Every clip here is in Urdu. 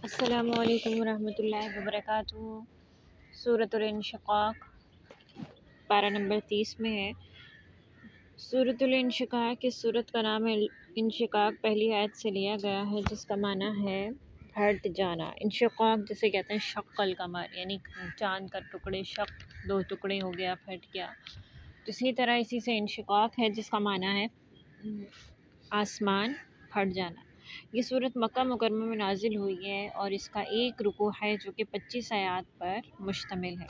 السلام علیکم ورحمۃ اللہ وبرکاتہ۔ سورۃ الانشقاق پارہ نمبر 30 میں ہے۔ سورۃ الانشقاق اس سورت کا نام انشقاق پہلی آیت سے لیا گیا ہے، جس کا معنی ہے پھٹ جانا۔ انشقاق جسے کہتے ہیں شق القمر، یعنی چاند کا ٹکڑے، شق دو ٹکڑے ہو گیا، پھٹ گیا۔ اسی طرح اسی سے انشقاق ہے جس کا معنی ہے آسمان پھٹ جانا۔ یہ صورت مکہ مکرمہ میں نازل ہوئی ہے اور اس کا ایک رکوع ہے جو کہ 25 آیات پر مشتمل ہے۔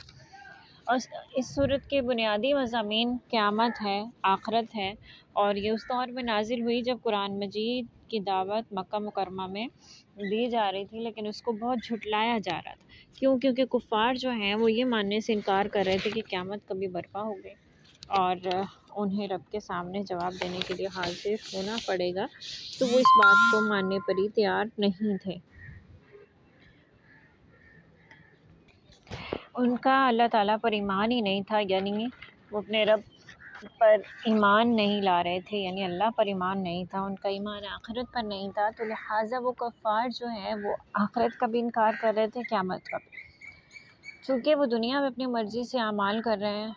اور اس صورت کے بنیادی مضامین قیامت ہے، آخرت ہے، اور یہ اس دور میں نازل ہوئی جب قرآن مجید کی دعوت مکہ مکرمہ میں دی جا رہی تھی، لیکن اس کو بہت جھٹلایا جا رہا تھا۔ کیونکہ کفار جو ہیں وہ یہ ماننے سے انکار کر رہے تھے کہ قیامت کبھی برپا ہو گئی اور انہیں رب کے سامنے جواب دینے کے لیے حاضر ہونا پڑے گا، تو وہ اس بات کو ماننے پر ہی تیار نہیں تھے۔ ان کا اللہ تعالیٰ پر ایمان ہی نہیں تھا، یعنی وہ اپنے رب پر ایمان نہیں لا رہے تھے، یعنی اللہ پر ایمان نہیں تھا، ان کا ایمان آخرت پر نہیں تھا، تو لہٰذا وہ کفار جو ہیں وہ آخرت کا بھی انکار کر رہے تھے، قیامت کا بھی۔ چونکہ وہ دنیا میں اپنی مرضی سے اعمال کر رہے ہیں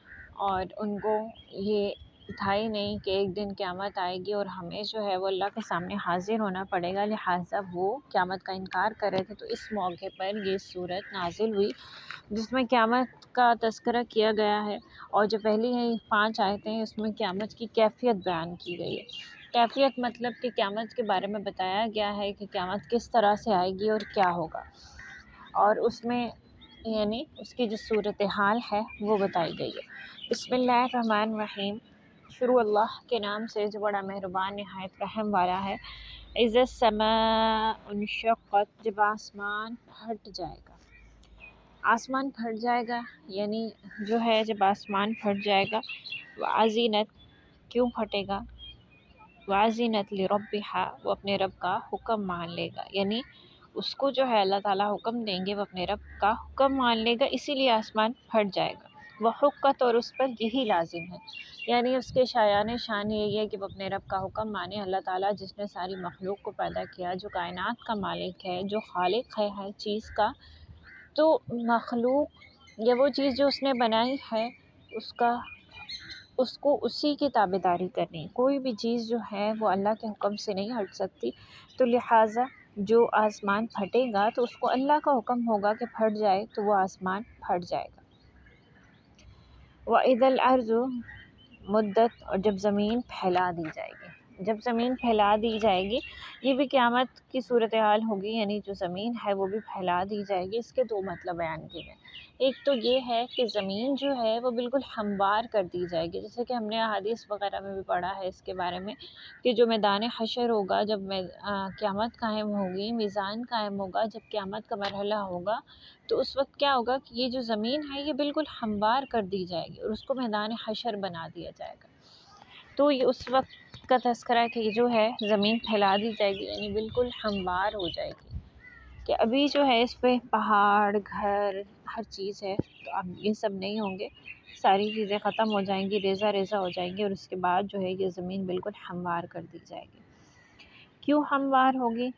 اور ان کو یہ تھا ہی نہیں کہ ایک دن قیامت آئے گی اور ہمیں جو ہے وہ اللہ کے سامنے حاضر ہونا پڑے گا، لہٰذا وہ قیامت کا انکار کر رہے تھے۔ تو اس موقع پر یہ صورت نازل ہوئی جس میں قیامت کا تذکرہ کیا گیا ہے، اور جو پہلی 5 آیتیں ہیں اس میں قیامت کی کیفیت بیان کی گئی ہے۔ کیفیت مطلب کہ قیامت کے بارے میں بتایا گیا ہے کہ قیامت کس طرح سے آئے گی اور کیا ہوگا، اور اس میں یعنی اس کی جو صورتحال ہے وہ بتائی گئی ہے۔ بسم اللہ الرحمن الرحیم، شروع اللہ کے نام سے جو بڑا مہربان نہایت رحم والا ہے۔ اذا السماء انشقت، جب آسمان پھٹ جائے گا۔ آسمان پھٹ جائے گا یعنی جو ہے جب آسمان پھٹ جائے گا۔ وَأَذِنَتْ، کیوں پھٹے گا؟ وَأَذِنَتْ لِرَبِّهَا، وہ اپنے رب کا حکم مان لے گا، یعنی اس کو جو ہے اللہ تعالیٰ حکم دیں گے وہ اپنے رب کا حکم مان لے گا، اسی لیے آسمان پھٹ جائے گا۔ وَحُقَّتْ، اور اس پر یہی لازم ہے، یعنی اس کے شایان شان یہی ہے کہ وہ اپنے رب کا حکم مانے۔ اللہ تعالیٰ جس نے ساری مخلوق کو پیدا کیا، جو کائنات کا مالک ہے، جو خالق ہے ہر چیز کا، تو مخلوق یا وہ چیز جو اس نے بنائی ہے اس کو اسی کی تابعداری کرنی۔ کوئی بھی چیز جو ہے وہ اللہ کے حکم سے نہیں ہٹ سکتی، تو لہٰذا جو آسمان پھٹے گا تو اس کو اللہ کا حکم ہوگا کہ پھٹ جائے، تو وہ آسمان پھٹ جائے گا۔ وَإِذَا الْأَرْضُ مُدَّتْ، اور جب زمین پھیلا دی جائے گی۔ جب زمین پھیلا دی جائے گی، یہ بھی قیامت کی صورتحال ہوگی، یعنی جو زمین ہے وہ بھی پھیلا دی جائے گی۔ اس کے 2 مطلب بیان کیے گئے۔ ایک تو یہ ہے کہ زمین جو ہے وہ بالکل ہموار کر دی جائے گی، جیسے کہ ہم نے احادیث وغیرہ میں بھی پڑھا ہے اس کے بارے میں کہ جو میدان حشر ہوگا، جب قیامت قائم ہوگی، میزان قائم ہوگا، جب قیامت کا مرحلہ ہوگا، تو اس وقت کیا ہوگا کہ یہ جو زمین ہے یہ بالکل ہموار کر دی جائے گی اور اس کو میدان حشر بنا دیا جائے گا۔ تو یہ اس وقت کا تذکرہ ہے کہ یہ جو ہے زمین پھیلا دی جائے گی، یعنی بالکل ہموار ہو جائے گی، کہ ابھی جو ہے اس پہ پہاڑ، گھر، ہر چیز ہے، تو اب یہ سب نہیں ہوں گے، ساری چیزیں ختم ہو جائیں گی، ریزہ ریزہ ہو جائیں گی، اور اس کے بعد جو ہے یہ زمین بالکل ہموار کر دی جائے گی۔ کیوں ہموار ہوگی؟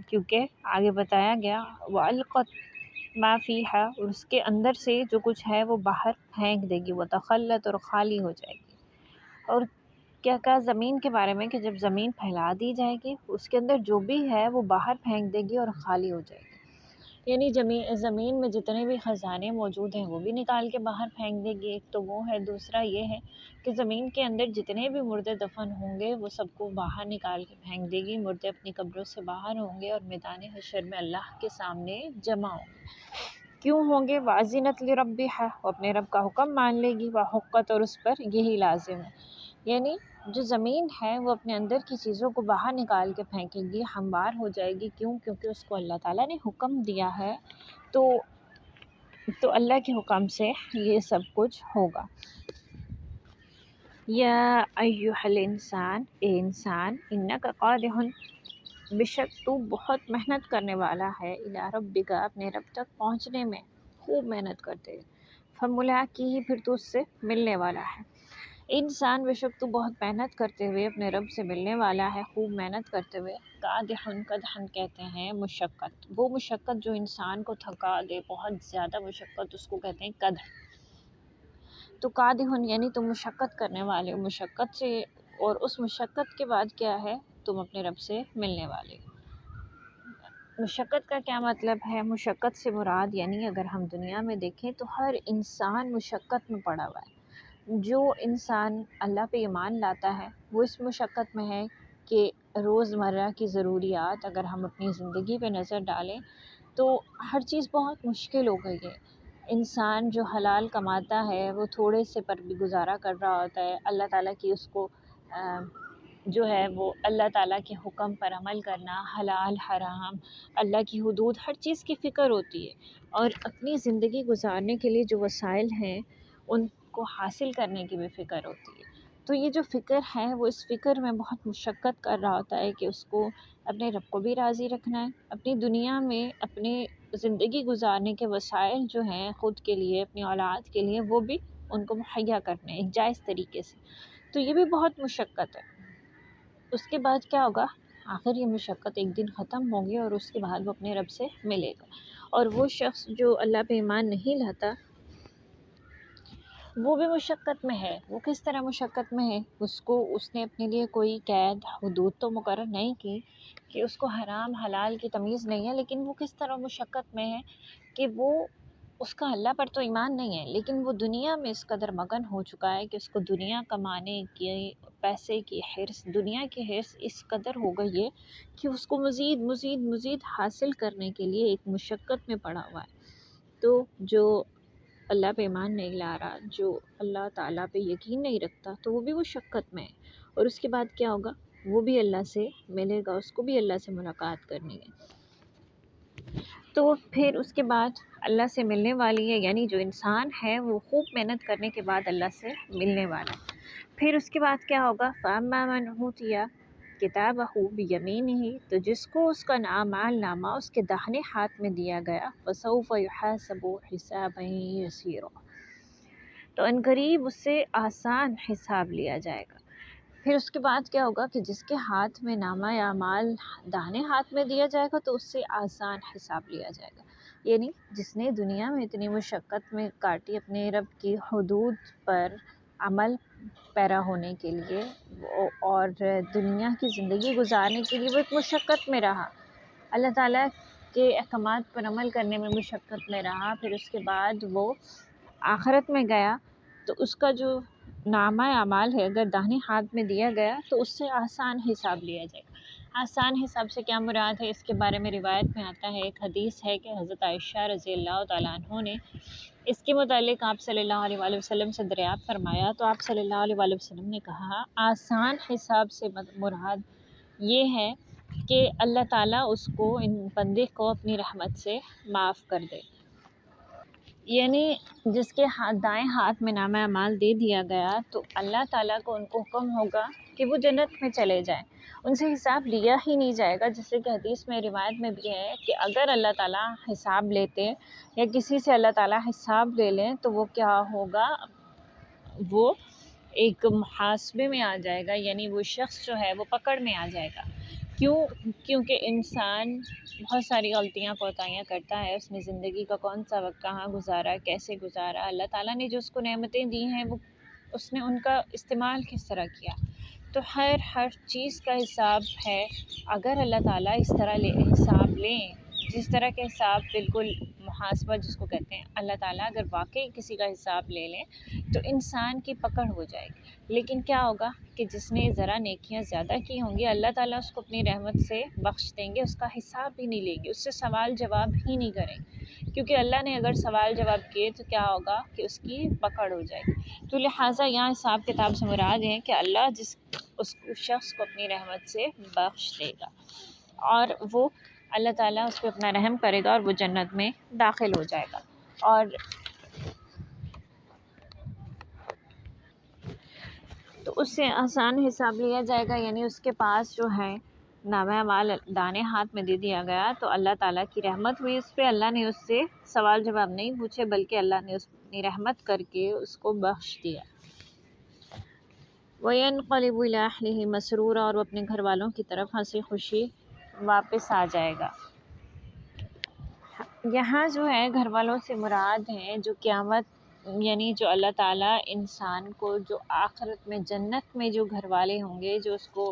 کیونکہ آگے بتایا گیا وَأَلْقَتْ مَا فِيهَا، اور اس کے اندر سے جو کچھ ہے وہ باہر پھینک دے گی، وَتَخَلَّتْ، اور خالی ہو جائے گی۔ اور کیا کہا زمین کے بارے میں کہ جب زمین پھیلا دی جائے گی اس کے اندر جو بھی ہے وہ باہر پھینک دے گی اور خالی ہو جائے گی، یعنی زمین میں جتنے بھی خزانے موجود ہیں وہ بھی نکال کے باہر پھینک دے گی، ایک تو وہ ہے۔ دوسرا یہ ہے کہ زمین کے اندر جتنے بھی مردے دفن ہوں گے وہ سب کو باہر نکال کے پھینک دے گی، مردے اپنی قبروں سے باہر ہوں گے اور میدان حشر میں اللہ کے سامنے جمع ہوں گے۔ کیوں ہوں گے؟ وَأَذِنَتْ لِرَبِّهَا، وہ اپنے رب کا حکم مان لے گی، وَحُقَّتْ، اور اس پر یہی لازم ہے، یعنی جو زمین ہے وہ اپنے اندر کی چیزوں کو باہر نکال کے پھینکے گی، ہموار ہو جائے گی۔ کیوں؟ کیونکہ اس کو اللہ تعالیٰ نے حکم دیا ہے، تو اللہ کے حکم سے یہ سب کچھ ہوگا۔ یا ایھا الانسان، اے انسان، انک قادح، بے شک تو بہت محنت کرنے والا ہے، الی ربک، اپنے رب تک پہنچنے میں خوب محنت کرتے، فملاقیہ، پھر تو اس سے ملنے والا ہے۔ انسان بشک تو بہت محنت کرتے ہوئے اپنے رب سے ملنے والا ہے، خوب محنت کرتے ہوئے۔ قادحن قدحن کہتے ہیں مشقت، وہ مشقت جو انسان کو تھکا دے، بہت زیادہ مشقت، اس کو کہتے ہیں قدح۔ تو قادحن یعنی تم مشقت کرنے والے ہو، مشقت سے، اور اس مشقت کے بعد کیا ہے، تم اپنے رب سے ملنے والے ہو۔ مشقت کا کیا مطلب ہے؟ مشقت سے مراد یعنی اگر ہم دنیا میں دیکھیں تو ہر انسان مشقت میں پڑا ہوا ہے۔ جو انسان اللہ پہ ایمان لاتا ہے وہ اس مشقت میں ہے کہ روزمرہ کی ضروریات اگر ہم اپنی زندگی پہ نظر ڈالیں تو ہر چیز بہت مشکل ہو گئی ہے۔ انسان جو حلال کماتا ہے وہ تھوڑے سے پر بھی گزارا کر رہا ہوتا ہے۔ اللہ تعالیٰ کی اس کو جو ہے وہ اللہ تعالیٰ کے حکم پر عمل کرنا، حلال حرام، اللہ کی حدود، ہر چیز کی فکر ہوتی ہے، اور اپنی زندگی گزارنے کے لیے جو وسائل ہیں ان کو حاصل کرنے کی بھی فکر ہوتی ہے۔ تو یہ جو فکر ہے وہ اس فکر میں بہت مشقت کر رہا ہوتا ہے کہ اس کو اپنے رب کو بھی راضی رکھنا ہے، اپنی دنیا میں اپنے زندگی گزارنے کے وسائل جو ہیں خود کے لیے، اپنی اولاد کے لیے، وہ بھی ان کو مہیا کرنے ہیں ایک جائز طریقے سے۔ تو یہ بھی بہت مشقت ہے۔ اس کے بعد کیا ہوگا؟ آخر یہ مشقت ایک دن ختم ہوگی اور اس کے بعد وہ اپنے رب سے ملے گا۔ اور وہ شخص جو اللہ پہ ایمان نہیں لاتا وہ بھی مشقت میں ہے۔ وہ کس طرح مشقت میں ہے؟ اس نے اپنے لیے کوئی قید حدود تو مقرر نہیں کی کہ اس کو حرام حلال کی تمیز نہیں ہے، لیکن وہ کس طرح مشقت میں ہے کہ وہ اس کا اللہ پر تو ایمان نہیں ہے، لیکن وہ دنیا میں اس قدر مگن ہو چکا ہے کہ اس کو دنیا کمانے کی، پیسے کی حرص، دنیا کی حرص اس قدر ہو گئی ہے کہ اس کو مزید مزید مزید حاصل کرنے کے لیے ایک مشقت میں پڑا ہوا ہے۔ تو جو اللہ پہ ایمان نہیں لا رہا، جو اللہ تعالیٰ پہ یقین نہیں رکھتا، تو وہ بھی مشقت میں ہے، اور اس کے بعد کیا ہوگا؟ وہ بھی اللہ سے ملے گا، اس کو بھی اللہ سے ملاقات کرنی ہے۔ تو پھر اس کے بعد اللہ سے ملنے والی ہے، یعنی جو انسان ہے وہ خوب محنت کرنے کے بعد اللہ سے ملنے والا ہے۔ پھر اس کے بعد کیا ہوگا؟ فَأَمَّا مَنْ أُوتِيَ کتابہ بیمینہ، تو جس کو اس کا اعمال نامہ اس کے داہنے ہاتھ میں دیا گیا، فَسَوْفَ يُحَاسَبُ حِسَابًا يَسِيرًا، تو عنقریب اس سے آسان حساب لیا جائے گا۔ پھر اس کے بعد کیا ہوگا کہ جس کے ہاتھ میں نامہ اعمال داہنے ہاتھ میں دیا جائے گا تو اس سے آسان حساب لیا جائے گا، یعنی جس نے دنیا میں اتنی مشقت میں کاٹی اپنے رب کی حدود پر عمل پیرا ہونے کے لیے اور دنیا کی زندگی گزارنے کے لیے وہ ایک مشقت میں رہا، اللہ تعالیٰ کے احکامات پر عمل کرنے میں مشقت میں رہا، پھر اس کے بعد وہ آخرت میں گیا تو اس کا جو نامہ اعمال ہے اگر داہنے ہاتھ میں دیا گیا تو اس سے آسان حساب لیا جائے گا۔ آسان حساب سے کیا مراد ہے؟ اس کے بارے میں روایت میں آتا ہے، ایک حدیث ہے کہ حضرت عائشہ رضی اللہ تعالیٰ عنہ نے اس کے متعلق آپ صلی اللہ علیہ وآلہ وسلم سے دریافت فرمایا، تو آپ صلی اللہ علیہ وآلہ وسلم نے کہا آسان حساب سے مراد یہ ہے کہ اللہ تعالیٰ اس کو، ان بندے کو اپنی رحمت سے معاف کر دے، یعنی جس کے دائیں ہاتھ میں نامہ اعمال دے دیا گیا تو اللہ تعالیٰ کو ان کو حکم ہوگا کہ وہ جنت میں چلے جائیں، ان سے حساب لیا ہی نہیں جائے گا، جیسے کہ حدیث میں روایت میں بھی ہے کہ اگر اللہ تعالیٰ حساب لیتے یا کسی سے اللہ تعالیٰ حساب لے لیں تو وہ کیا ہوگا؟ وہ ایک محاسبے میں آ جائے گا، یعنی وہ شخص جو ہے وہ پکڑ میں آ جائے گا۔ کیونکہ انسان بہت ساری غلطیاں کوتاہیاں کرتا ہے، اس نے زندگی کا کون سا وقت کہاں گزارا، کیسے گزارا، اللہ تعالیٰ نے جو اس کو نعمتیں دی ہیں وہ اس نے ان کا استعمال کس طرح کیا، تو ہر چیز کا حساب ہے۔ اگر اللہ تعالیٰ اس طرح حساب لیں، جس طرح کے حساب بالکل محاسبہ جس کو کہتے ہیں، اللہ تعالیٰ اگر واقعی کسی کا حساب لے لیں تو انسان کی پکڑ ہو جائے گی، لیکن کیا ہوگا کہ جس نے ذرا نیکیاں زیادہ کی ہوں گی اللہ تعالیٰ اس کو اپنی رحمت سے بخش دیں گے، اس کا حساب بھی نہیں لیں گے، اس سے سوال جواب ہی نہیں کریں گے، کیونکہ اللہ نے اگر سوال جواب کیے تو کیا ہوگا کہ اس کی پکڑ ہو جائے گی۔ تو لہٰذا یہاں حساب کتاب سے مراد ہے کہ اللہ اس شخص کو اپنی رحمت سے بخش دے گا اور وہ اللہ تعالیٰ اس پہ اپنا رحم کرے گا اور وہ جنت میں داخل ہو جائے گا، اور تو اس سے آسان حساب لیا جائے گا، یعنی اس کے پاس جو ہے نامہ اعمال دانے ہاتھ میں دے دیا گیا تو اللہ تعالیٰ کی رحمت ہوئی اس پہ، اللہ نے اس سے سوال جواب نہیں پوچھے بلکہ اللہ نے اس اپنی رحمت کر کے اس کو بخش دیا۔ وَيَنْقَلِبُ إِلَىٰ أَهْلِهِ مَسْرُورًا، اور وہ اپنے گھر والوں کی طرف ہنسی خوشی واپس آ جائے گا۔ یہاں جو ہے گھر والوں سے مراد ہیں جو قیامت، یعنی جو اللہ تعالیٰ انسان کو جو آخرت میں جنت میں جو گھر والے ہوں گے، جو اس کو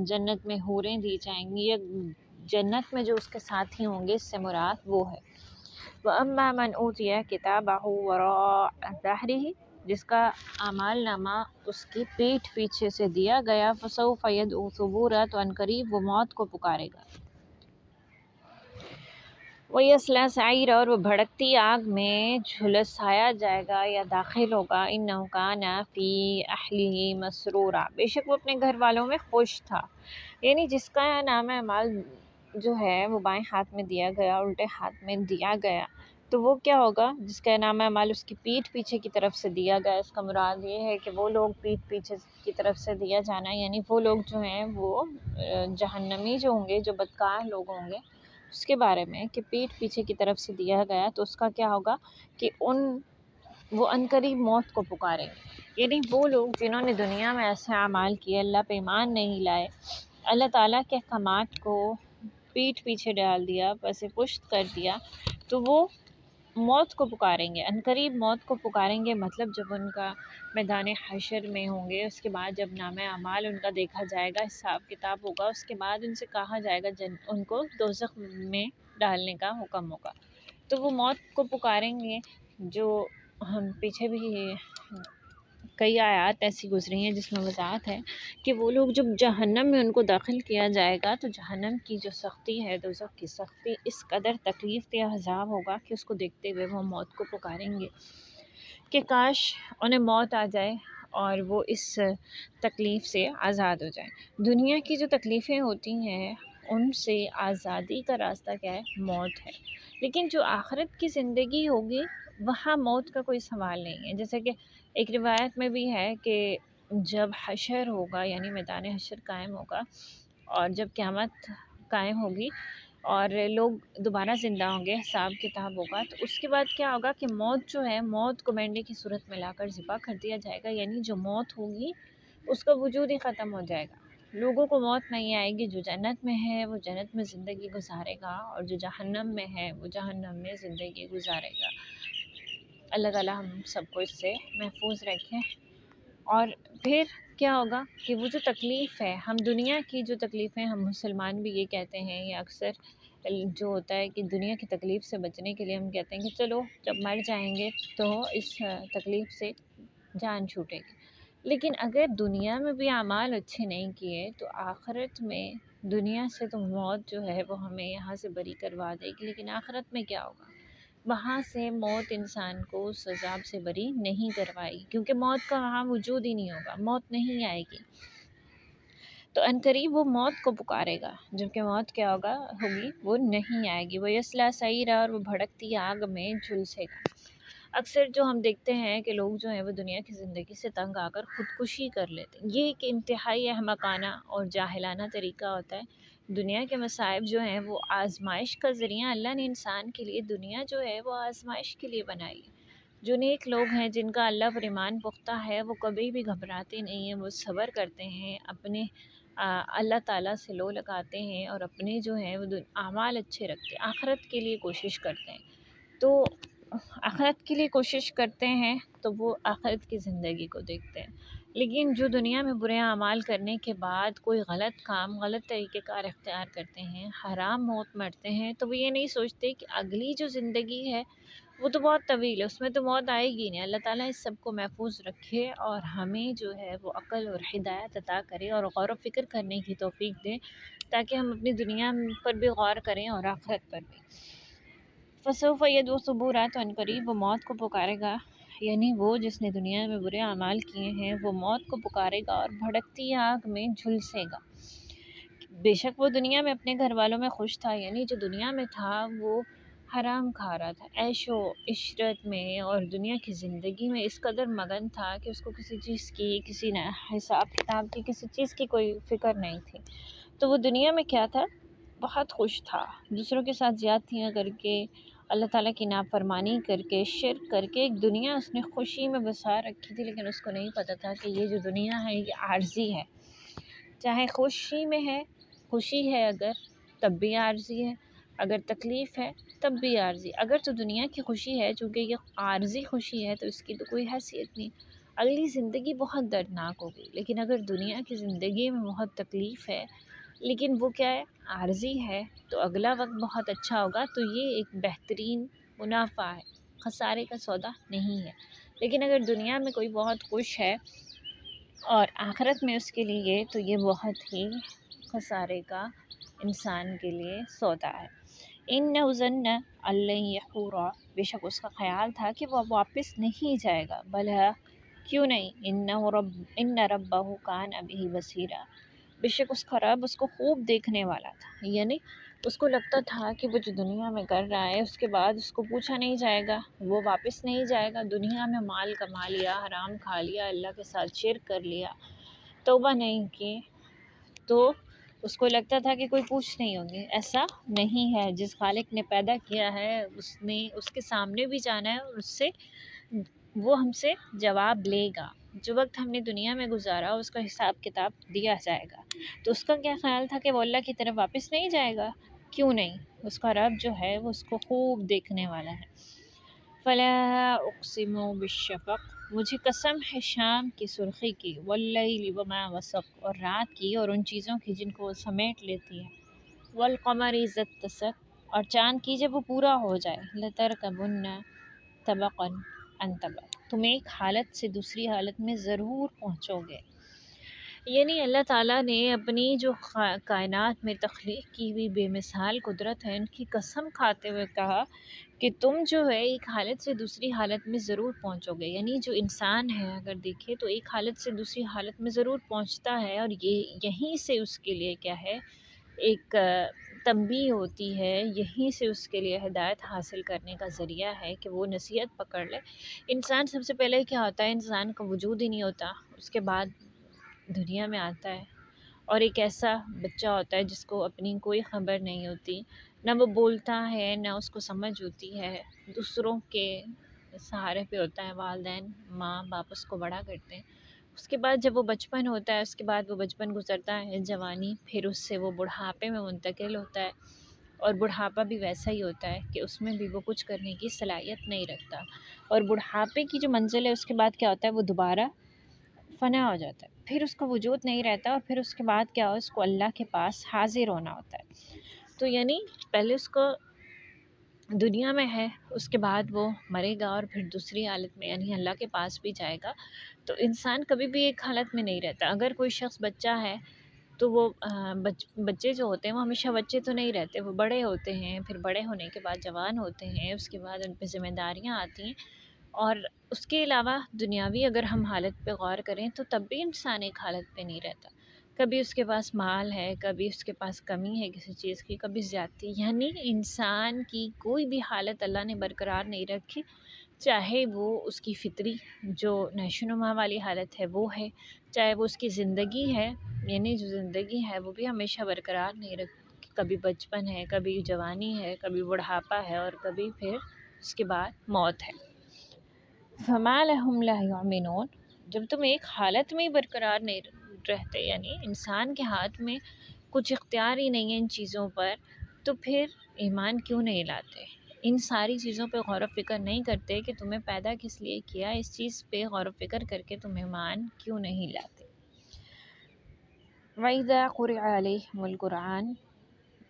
جنت میں حوریں دی جائیں گی یا جنت میں جو اس کے ساتھی ہوں گے، اس سے مراد وہ ہے۔ وَأَمَّا مَنْ أُوتِيَ كِتَابَهُ وَرَاءَ ظَهْرِهِ، جس کا اعمال نامہ اس کی پیٹھ پیچھے سے دیا گیا، فَسَوْفَ يَدْعُو ثُبُورًا، تو عنقریب وہ موت کو پکارے گا۔ وَيَصْلَىٰ سَعِيرًا، اور وہ بھڑکتی آگ میں جھلسایا جائے گا یا داخل ہوگا۔ إِنَّهُ كَانَ فِي أَهْلِهِ مَسْرُورًا، بے شک وہ اپنے گھر والوں میں خوش تھا، یعنی جس کا نام اعمال جو ہے وہ بائیں ہاتھ میں دیا گیا، الٹے ہاتھ میں دیا گیا، تو وہ کیا ہوگا؟ جس کا نام اعمال اس کی پیٹھ پیچھے کی طرف سے دیا گیا، اس کا مراد یہ ہے کہ وہ لوگ پیٹھ پیچھے کی طرف سے دیا جانا، یعنی وہ لوگ جو ہیں وہ جہنمی جو ہوں گے، جو بدکار لوگ ہوں گے، اس کے بارے میں کہ پیٹھ پیچھے کی طرف سے دیا گیا، تو اس کا کیا ہوگا کہ وہ عنقریب موت کو پکاریں گے، یعنی وہ لوگ جنہوں نے دنیا میں ایسے اعمال کیے، اللہ پہ ایمان نہیں لائے، اللہ تعالیٰ کے احکامات کو پیٹھ پیچھے ڈال دیا، پس پشت کر دیا، تو وہ موت کو پکاریں گے، عنقریب موت کو پکاریں گے۔ مطلب جب ان کا میدان حشر میں ہوں گے، اس کے بعد جب نام اعمال ان کا دیکھا جائے گا، حساب کتاب ہوگا، اس کے بعد ان سے کہا جائے گا ان کو دوزخ میں ڈالنے کا حکم ہوگا، تو وہ موت کو پکاریں گے۔ جو ہم پیچھے بھی کئی آیات ایسی گزری ہیں جس میں وضاحت ہے کہ وہ لوگ جب جہنم میں ان کو داخل کیا جائے گا، تو جہنم کی جو سختی ہے، دوزخ کی سختی، اس قدر تکلیف دہ عذاب ہوگا کہ اس کو دیکھتے ہوئے وہ موت کو پکاریں گے کہ کاش انہیں موت آ جائے اور وہ اس تکلیف سے آزاد ہو جائیں۔ دنیا کی جو تکلیفیں ہوتی ہیں ان سے آزادی کا راستہ کیا ہے؟ موت ہے، لیکن جو آخرت کی زندگی ہوگی وہاں موت کا کوئی سوال نہیں ہے۔ جیسے کہ ایک روایت میں بھی ہے کہ جب حشر ہوگا، یعنی میدان حشر قائم ہوگا، اور جب قیامت قائم ہوگی اور لوگ دوبارہ زندہ ہوں گے، حساب کتاب ہوگا، تو اس کے بعد کیا ہوگا کہ موت جو ہے، موت کو مینڈے کی صورت میں لا کر ذبح کر دیا جائے گا، یعنی جو موت ہوگی اس کا وجود ہی ختم ہو جائے گا، لوگوں کو موت نہیں آئے گی۔ جو جنت میں ہے وہ جنت میں زندگی گزارے گا، اور جو جہنم میں ہے وہ جہنم میں زندگی گزارے گا۔ اللہ تعالیٰ ہم سب کو اس سے محفوظ رکھیں۔ اور پھر کیا ہوگا کہ وہ جو تکلیف ہے، ہم دنیا کی جو تکلیفیں، ہم مسلمان بھی یہ کہتے ہیں، یا اکثر جو ہوتا ہے کہ دنیا کی تکلیف سے بچنے کے لیے ہم کہتے ہیں کہ چلو جب مر جائیں گے تو اس تکلیف سے جان چھوٹے گی، لیکن اگر دنیا میں بھی اعمال اچھے نہیں کیے تو آخرت میں دنیا سے تو موت جو ہے وہ ہمیں یہاں سے بری کروا دے گی، لیکن آخرت میں کیا ہوگا؟ وہاں سے موت انسان کو اس عذاب سے بری نہیں کروائے گی، کیونکہ موت کا وہاں وجود ہی نہیں ہوگا، موت نہیں آئے گی، تو عنقریب وہ موت کو پکارے گا، جبکہ موت کیا ہوگی وہ نہیں آئے گی۔ وہ یصلیٰ سعیرا، اور وہ بھڑکتی آگ میں جھلسے گا۔ اکثر جو ہم دیکھتے ہیں کہ لوگ جو ہیں وہ دنیا کی زندگی سے تنگ آ کر خودکشی کر لیتے ہیں، یہ ایک انتہائی احمقانہ اور جاہلانہ طریقہ ہوتا ہے۔ دنیا کے مصائب جو ہیں وہ آزمائش کا ذریعہ، اللہ نے انسان کے لیے دنیا جو ہے وہ آزمائش کے لیے بنائی ہے۔ جو نیک لوگ ہیں، جن کا اللہ پر ایمان پختہ ہے، وہ کبھی بھی گھبراتے نہیں ہیں، وہ صبر کرتے ہیں، اپنے اللہ تعالیٰ سے لو لگاتے ہیں، اور اپنے جو ہیں وہ اعمال اچھے رکھتے ہیں، آخرت کے لیے کوشش کرتے ہیں، تو آخرت کے لیے کوشش کرتے ہیں تو وہ آخرت کی زندگی کو دیکھتے ہیں۔ لیکن جو دنیا میں برے اعمال کرنے کے بعد کوئی غلط کام، غلط طریقہ کار اختیار کرتے ہیں، حرام موت مرتے ہیں، تو وہ یہ نہیں سوچتے کہ اگلی جو زندگی ہے وہ تو بہت طویل ہے، اس میں تو موت آئے گی نہیں۔ اللہ تعالیٰ اس سب کو محفوظ رکھے اور ہمیں جو ہے وہ عقل اور ہدایت عطا کرے اور غور و فکر کرنے کی توفیق دے، تاکہ ہم اپنی دنیا پر بھی غور کریں اور آخرت پر بھی۔ فسوف یدعو ثبورا، تو عنقریب وہ موت کو پکارے گا، یعنی وہ جس نے دنیا میں برے اعمال کیے ہیں وہ موت کو پکارے گا اور بھڑکتی آگ میں جھلسے گا۔ بے شک وہ دنیا میں اپنے گھر والوں میں خوش تھا، یعنی جو دنیا میں تھا وہ حرام کھا رہا تھا، عیش و عشرت میں اور دنیا کی زندگی میں اس قدر مگن تھا کہ اس کو کسی چیز کی، کسی حساب کتاب کی، کسی چیز کی کوئی فکر نہیں تھی، تو وہ دنیا میں کیا تھا؟ بہت خوش تھا، دوسروں کے ساتھ زیادتیاں کر کے اللہ تعالیٰ کی نافرمانی کر کے، شرک کر کے ایک دنیا اس نے خوشی میں بسا رکھی تھی، لیکن اس کو نہیں پتہ تھا کہ یہ جو دنیا ہے یہ عارضی ہے۔ چاہے خوشی میں ہے، خوشی ہے اگر تب بھی عارضی ہے، اگر تکلیف ہے تب بھی عارضی۔ اگر تو دنیا کی خوشی ہے، چونکہ یہ عارضی خوشی ہے تو اس کی تو کوئی حیثیت نہیں، اگلی زندگی بہت دردناک ہوگی۔ لیکن اگر دنیا کی زندگی میں بہت تکلیف ہے لیکن وہ کیا ہے، عارضی ہے، تو اگلا وقت بہت اچھا ہوگا، تو یہ ایک بہترین منافع ہے، خسارے کا سودا نہیں ہے۔ لیکن اگر دنیا میں کوئی بہت خوش ہے اور آخرت میں اس کے لیے، تو یہ بہت ہی خسارے کا انسان کے لیے سودا ہے۔ اِنَّهُ ظَنَّ أَن لَّن يَحُورَ، بے شک اس کا خیال تھا کہ وہ واپس نہیں جائے گا، بھلا کیوں نہیں، إِنَّ رَبَّهُ كَانَ بِهِ بَصِيرًا، بے شک اس کا رب اس کو خوب دیکھنے والا تھا۔ یعنی اس کو لگتا تھا کہ وہ جو دنیا میں کر رہا ہے اس کے بعد اس کو پوچھا نہیں جائے گا، وہ واپس نہیں جائے گا۔ دنیا میں مال کما لیا، حرام کھا لیا، اللہ کے ساتھ شرک کر لیا، توبہ نہیں کی، تو اس کو لگتا تھا کہ کوئی پوچھ نہیں ہوگی۔ ایسا نہیں ہے، جس خالق نے پیدا کیا ہے اس کے سامنے بھی جانا ہے اور اس سے وہ ہم سے جواب لے گا۔ جو وقت ہم نے دنیا میں گزارا اس کا حساب کتاب دیا جائے گا۔ تو اس کا کیا خیال تھا کہ وہ اللہ کی طرف واپس نہیں جائے گا؟ کیوں نہیں، اس کا رب جو ہے وہ اس کو خوب دیکھنے والا ہے۔ فلا اقسم بالشفق، مجھے قسم ہے شام کی سرخی کی، واللیل وما وسق، اور رات کی اور ان چیزوں کی جن کو وہ سمیٹ لیتی ہے، والقمر اذا اتسق، اور چاند کی جب وہ پورا ہو جائے، لترکبن طبقا عن طبق، تم ایک حالت سے دوسری حالت میں ضرور پہنچو گے۔ یعنی اللہ تعالیٰ نے اپنی جو کائنات میں تخلیق کی ہوئی بے مثال قدرت ہے، ان کی قسم کھاتے ہوئے کہا کہ تم جو ہے ایک حالت سے دوسری حالت میں ضرور پہنچو گے۔ یعنی جو انسان ہے اگر دیکھے تو ایک حالت سے دوسری حالت میں ضرور پہنچتا ہے، اور یہیں سے اس کے لیے کیا ہے، ایک تنبیہ ہوتی ہے، یہیں سے اس کے لیے ہدایت حاصل کرنے کا ذریعہ ہے کہ وہ نصیحت پکڑ لے۔ انسان سب سے پہلے کیا ہوتا ہے، انسان کا وجود ہی نہیں ہوتا، اس کے بعد دنیا میں آتا ہے، اور ایک ایسا بچہ ہوتا ہے جس کو اپنی کوئی خبر نہیں ہوتی، نہ وہ بولتا ہے نہ اس کو سمجھ ہوتی ہے، دوسروں کے سہارے پہ ہوتا ہے، والدین ماں باپ اس کو بڑا کرتے ہیں۔ اس کے بعد جب وہ بچپن ہوتا ہے، اس کے بعد وہ بچپن گزرتا ہے، جوانی، پھر اس سے وہ بڑھاپے میں منتقل ہوتا ہے، اور بڑھاپا بھی ویسا ہی ہوتا ہے کہ اس میں بھی وہ کچھ کرنے کی صلاحیت نہیں رکھتا، اور بڑھاپے کی جو منزل ہے اس کے بعد کیا ہوتا ہے، وہ دوبارہ فنا ہو جاتا ہے، پھر اس کا وجود نہیں رہتا، اور پھر اس کے بعد کیا ہو، اس کو اللہ کے پاس حاضر ہونا ہوتا ہے۔ تو یعنی پہلے اس کو دنیا میں ہے، اس کے بعد وہ مرے گا اور پھر دوسری حالت میں یعنی اللہ کے پاس بھی جائے گا۔ تو انسان کبھی بھی ایک حالت میں نہیں رہتا۔ اگر کوئی شخص بچہ ہے تو وہ بچے جو ہوتے ہیں وہ ہمیشہ بچے تو نہیں رہتے، وہ بڑے ہوتے ہیں، پھر بڑے ہونے کے بعد جوان ہوتے ہیں، اس کے بعد ان پہ ذمہ داریاں آتی ہیں، اور اس کے علاوہ دنیاوی اگر ہم حالت پہ غور کریں تو تب بھی انسان ایک حالت پہ نہیں رہتا۔ کبھی اس کے پاس مال ہے، کبھی اس کے پاس کمی ہے کسی چیز کی، کبھی زیادتی، یعنی انسان کی کوئی بھی حالت اللہ نے برقرار نہیں رکھی، چاہے وہ اس کی فطری جو نشو و نما والی حالت ہے وہ ہے، چاہے وہ اس کی زندگی ہے، یعنی جو زندگی ہے وہ بھی ہمیشہ برقرار نہیں رکھی، کبھی بچپن ہے، کبھی جوانی ہے، کبھی بڑھاپا ہے، اور کبھی پھر اس کے بعد موت ہے۔ فما لهم لا یؤمنون، جب تم ایک حالت میں ہی برقرار نہیں رہتے، یعنی انسان کے ہاتھ میں کچھ اختیار ہی نہیں ہے ان چیزوں پر، تو پھر ایمان کیوں نہیں لاتے؟ ان ساری چیزوں پہ غور و فکر نہیں کرتے کہ تمہیں پیدا کس لیے کیا، اس چیز پہ غور و فکر کر کے تم ایمان کیوں نہیں لاتے؟ وَإِذَا قُرِئَ عَلَيْهِمُ الْقُرْآنُ،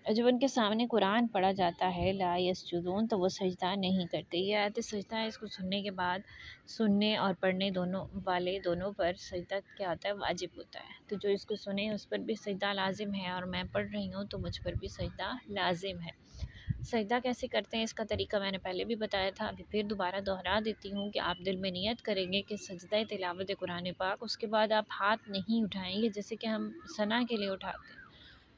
جب ان کے سامنے قرآن پڑھا جاتا ہے، لا یسجدون، تو وہ سجدہ نہیں کرتے۔ یہ آیت سجدہ ہے، اس کو سننے کے بعد سننے اور پڑھنے دونوں پر سجدہ کیا ہوتا ہے، واجب ہوتا ہے۔ تو جو اس کو سنے اس پر بھی سجدہ لازم ہے، اور میں پڑھ رہی ہوں تو مجھ پر بھی سجدہ لازم ہے۔ سجدہ کیسے کرتے ہیں اس کا طریقہ میں نے پہلے بھی بتایا تھا، ابھی پھر دوبارہ دہرا دیتی ہوں کہ آپ دل میں نیت کریں گے کہ سجدہ تلاوت قرآن پاک، اس کے بعد آپ ہاتھ نہیں اٹھائیں گے جیسے کہ ہم ثنا کے لیے اٹھاتے ہیں۔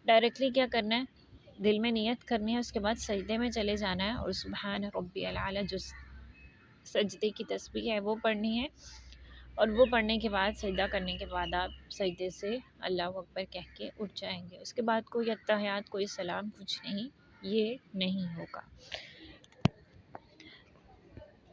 ڈائریکٹلی کیا کرنا ہے، دل میں نیت کرنی ہے، اس کے بعد سجدے میں چلے جانا ہے، اور سبحان ربی العلی جو سجدے کی تسبیح ہے وہ پڑھنی ہے، اور وہ پڑھنے کے بعد سجدہ کرنے کے بعد آپ سجدے سے اللہ اکبر کہہ کے اٹھ جائیں گے۔ اس کے بعد کوئی اتحیات، کوئی سلام، کچھ نہیں، یہ نہیں ہوگا۔